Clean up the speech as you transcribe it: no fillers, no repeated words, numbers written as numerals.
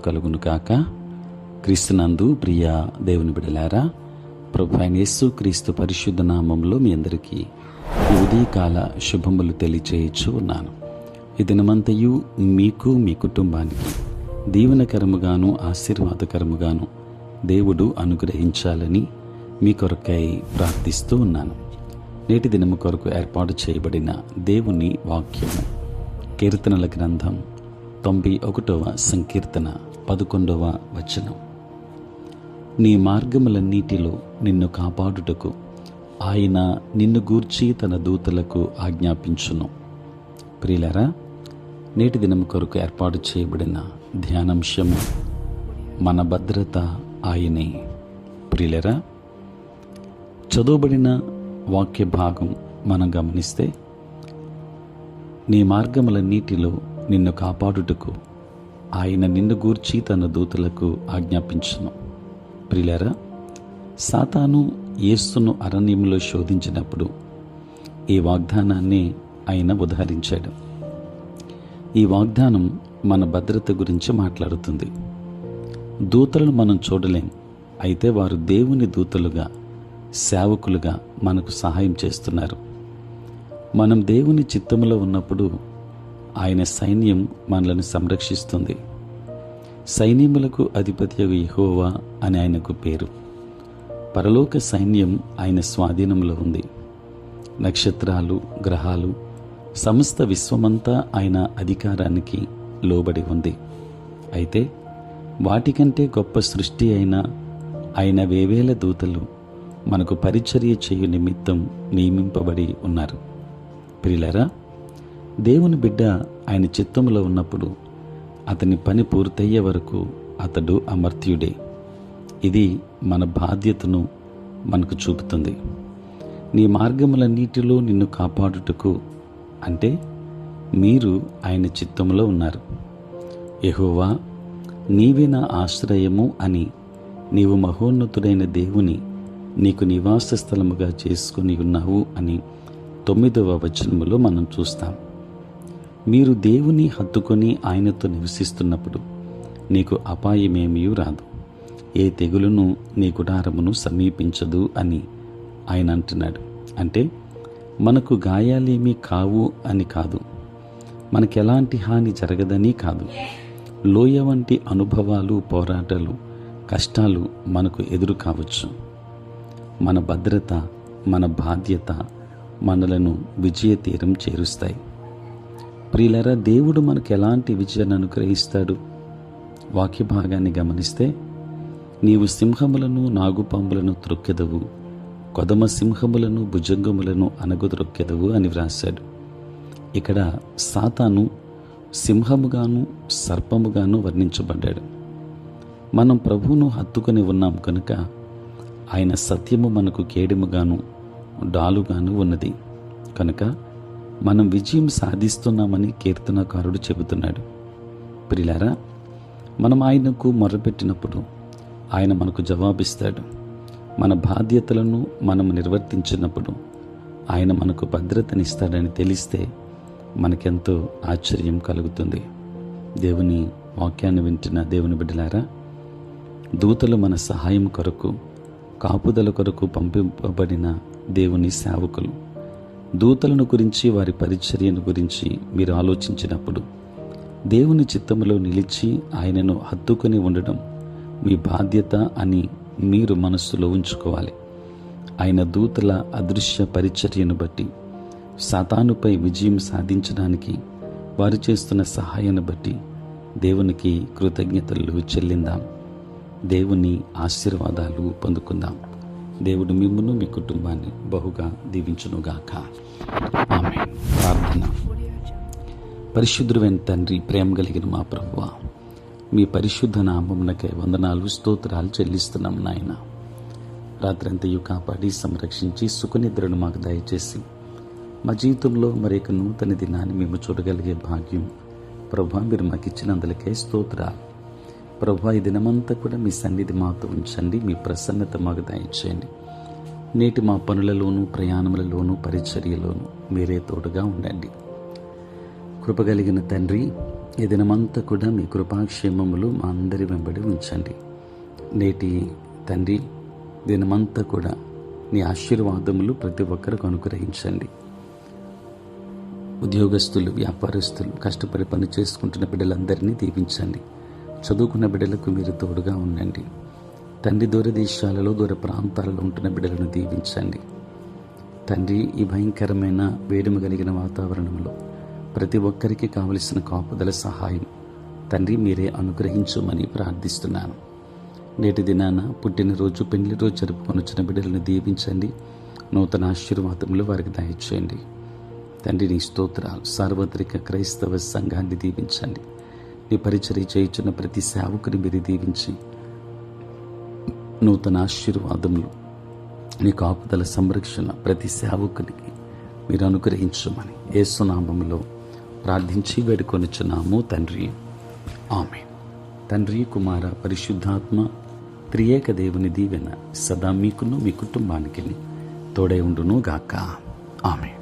కలుగును కాక. క్రీస్తునందు ప్రియ దేవుని బిడ్డలారా, ప్రభువైన యేసు క్రీస్తు పరిశుద్ధ నామంలో మీ అందరికీ ఈ ఉదయకాల శుభములు తెలియచేయచ్చు ఉన్నాను. ఈ దినమంతయు మీకు మీ కుటుంబానికి దీవెనకరముగాను ఆశీర్వాదకరముగాను దేవుడు అనుగ్రహించాలని మీ కొరకై ప్రార్థిస్తూ ఉన్నాను. నేటి దినము కొరకు ఏర్పాటు చేయబడిన దేవుని వాక్యము కీర్తనల గ్రంథం 91వ సంకీర్తన 11వ వచనం. నీ మార్గములన్నిటిలో నిన్ను కాపాడుటకు ఆయన నిన్ను గూర్చి తన దూతలకు ఆజ్ఞాపించును. ప్రియులారా, నేటి దినం కొరకు ఏర్పాటు చేయబడిన ధ్యానాంశము మన భద్రత ఆయనే. ప్రియులారా, చదువుబడిన వాక్య భాగం మనం గమనిస్తే, నీ మార్గములన్నిటిలో నిన్ను కాపాడుటకు ఆయన నిన్ను గూర్చి తన దూతలకు ఆజ్ఞాపించును. ప్రియులారా, సాతాను యేసును అరణ్యంలో శోధించినప్పుడు ఈ వాగ్దానాన్ని ఆయన ఉదహరించాడు. ఈ వాగ్దానం మన భద్రత గురించి మాట్లాడుతుంది. దూతలను మనం చూడలేం, అయితే వారు దేవుని దూతలుగా, సేవకులుగా మనకు సహాయం చేస్తున్నారు. మనం దేవుని చిత్తములో ఉన్నప్పుడు ఆయన సైన్యం మనలను సంరక్షిస్తుంది. సైన్యములకు అధిపతియగు యెహోవా అని ఆయనకు పేరు. పరలోక సైన్యం ఆయన స్వాధీనంలో ఉంది. నక్షత్రాలు, గ్రహాలు, సమస్త విశ్వమంతా ఆయన అధికారానికి లోబడి ఉంది. అయితే వాటికంటే గొప్ప సృష్టి అయిన ఆయన వేవేల దూతలు మనకు పరిచర్య చేయు నిమిత్తం నియమింపబడి ఉన్నారు. ప్రియులారా, దేవుని బిడ్డ ఆయన చిత్తములో ఉన్నప్పుడు అతని పని పూర్తయ్యే వరకు అతడు అమర్త్యుడే. ఇది మన బాధ్యతను మనకు చూపుతుంది. నీ మార్గములన్నిటిలో నిన్ను కాపాడుటకు అంటే మీరు ఆయన చిత్తములో ఉన్నారు. యెహోవా నీవే నా ఆశ్రయము అని నీవు మహోన్నతుడైన దేవుని నీకు నివాస స్థలముగా చేసుకుని ఉన్నావు అని 9వ వచనములో మనం చూస్తాం. మీరు దేవుని హత్తుకొని ఆయనతో నివసిస్తున్నప్పుడు నీకు అపాయమేమీ రాదు, ఏ తెగులును నీ గుడారమును సమీపించదు అని ఆయన అంటున్నాడు. అంటే మనకు గాయాలేమీ కావు అని కాదు, మనకెలాంటి హాని జరగదని కాదు. లోయ వంటి అనుభవాలు, పోరాటాలు, కష్టాలు మనకు ఎదురు కావచ్చు. మన భద్రత, మన బాధ్యత మనలను విజయ తీరం చేరుస్తాయి. ప్రియులారా, దేవుడు మనకు ఎలాంటి విజయాన్ని అనుగ్రహిస్తాడు? వాక్య భాగాన్ని గమనిస్తే, నీవు సింహములను, నాగుపాములను త్రొక్కెదవు, కొదమ సింహములను, భుజంగములను అనగొద్రొక్కెదవు అని వ్రాశాడు. ఇక్కడ సాతాను సింహముగాను సర్పముగాను వర్ణించబడ్డాడు. మనం ప్రభువును హత్తుకొని ఉన్నాం కనుక ఆయన సత్యము మనకు కేడెముగాను డాలుగాను ఉన్నది. కనుక మనం విజయం సాధిస్తున్నామని కీర్తనకారుడు చెబుతున్నాడు. ప్రియులారా, మనం ఆయనకు మొర్రపెట్టినప్పుడు ఆయన మనకు జవాబిస్తాడు. మన బాధ్యతలను మనం నిర్వర్తించినప్పుడు ఆయన మనకు భద్రతనిస్తాడని తెలిస్తే మనకెంతో ఆశ్చర్యం కలుగుతుంది. దేవుని వాక్యాన్ని వింటున్న దేవుని బిడ్డలారా, దూతలు మన సహాయం కొరకు, కాపుదల కొరకు పంపింపబడిన దేవుని సేవకులు. దూతలను గురించి, వారి పరిచర్యను గురించి మీరు ఆలోచించినప్పుడు దేవుని చిత్తములో నిలిచి ఆయనను హత్తుకొని ఉండడం మీ బాధ్యత అని మీరు మనస్సులో ఉంచుకోవాలి. ఆయన దూతల అదృశ్య పరిచర్యను బట్టి, సాతానుపై విజయం సాధించడానికి వారు చేస్తున్న సహాయాన్ని బట్టి దేవునికి కృతజ్ఞతలు చెల్లిందాం. దేవుని ఆశీర్వాదాలు పొందుకుందాం. దేవుడు మిమ్మును, మీ కుటుంబాన్ని బహుగా దీవించునుగాక. ఆమేన్. ప్రార్థన. పరిశుద్ధుడైన తండ్రి, ప్రేమ కలిగిన మా ప్రభువా, మీ పరిశుద్ధ నామమునకై వందనాలు, స్తోత్రాలు చెల్లిస్తున్నాం నాయన. రాత్రంతయు కాపాడి సంరక్షించి సుఖనిద్రను మాకు దయచేసి మా జీవితంలో మరొక నూతన దినాన్ని మేము చూడగలిగే భాగ్యం ప్రభువా మీరు మాకు ఇచ్చినందులకే స్తోత్రాలు. ప్రభువా, ఈ దినమంతా కూడా మీ సన్నిధి మాతో ఉంచండి, మీ ప్రసన్నత మాకు దయచేయండి. నేటి మా పనులలోనూ, ప్రయాణములలోనూ, పరిచర్యలోనూ మీరే తోడుగా ఉండండి. కృపగలిగిన తండ్రి, ఈ దినమంతా కూడా మీ కృపాక్షేమములు మా అందరి వెంబడి ఉంచండి. నేటి తండ్రి దినమంతా కూడా నీ ఆశీర్వాదములు ప్రతి ఒక్కరికి అనుగ్రహించండి. ఉద్యోగస్తులు, వ్యాపారస్తులు, కష్టపడి పని చేసుకుంటున్న బిడ్డలందరినీ దీవించండి. చదువుకున్న బిడ్డలకు మీరు తోడుగా ఉండండి. తండ్రి దూరదేశాలలో, దూర ప్రాంతాలలో ఉంటున్న బిడ్డలను దీవించండి. తండ్రి ఈ భయంకరమైన వేడిమ కలిగిన వాతావరణంలో ప్రతి ఒక్కరికి కావలసిన కాపుదల సహాయం తండ్రి మీరే అనుగ్రహించమని ప్రార్థిస్తున్నాను. నేటి దినాన పుట్టినరోజు, పెళ్లి రోజు జరుపుకొనిచ్చిన బిడ్డలను దీవించండి. నూతన ఆశీర్వాదములు వారికి దయచేయండి. తండ్రి నీ స్తోత్రాలు. సార్వత్రిక క్రైస్తవ సంఘాన్ని దీవించండి. నీ పరిచర్య చేయుచున్న ప్రతి సేవకుని మీరు దీవించి నూతన ఆశీర్వాదములు, నీ కాపుదల సంరక్షణ ప్రతి సేవకునికి మీరు అనుగ్రహించమని యేసు నామములో ప్రార్థించి వేడుకొనుచున్నాము తండ్రి. ఆమేన్. తండ్రి, కుమార, పరిశుద్ధాత్మ త్రియేక దేవుని దీవెన సదా మీకును మీ కుటుంబానికి తోడై ఉండును గాక. ఆమేన్.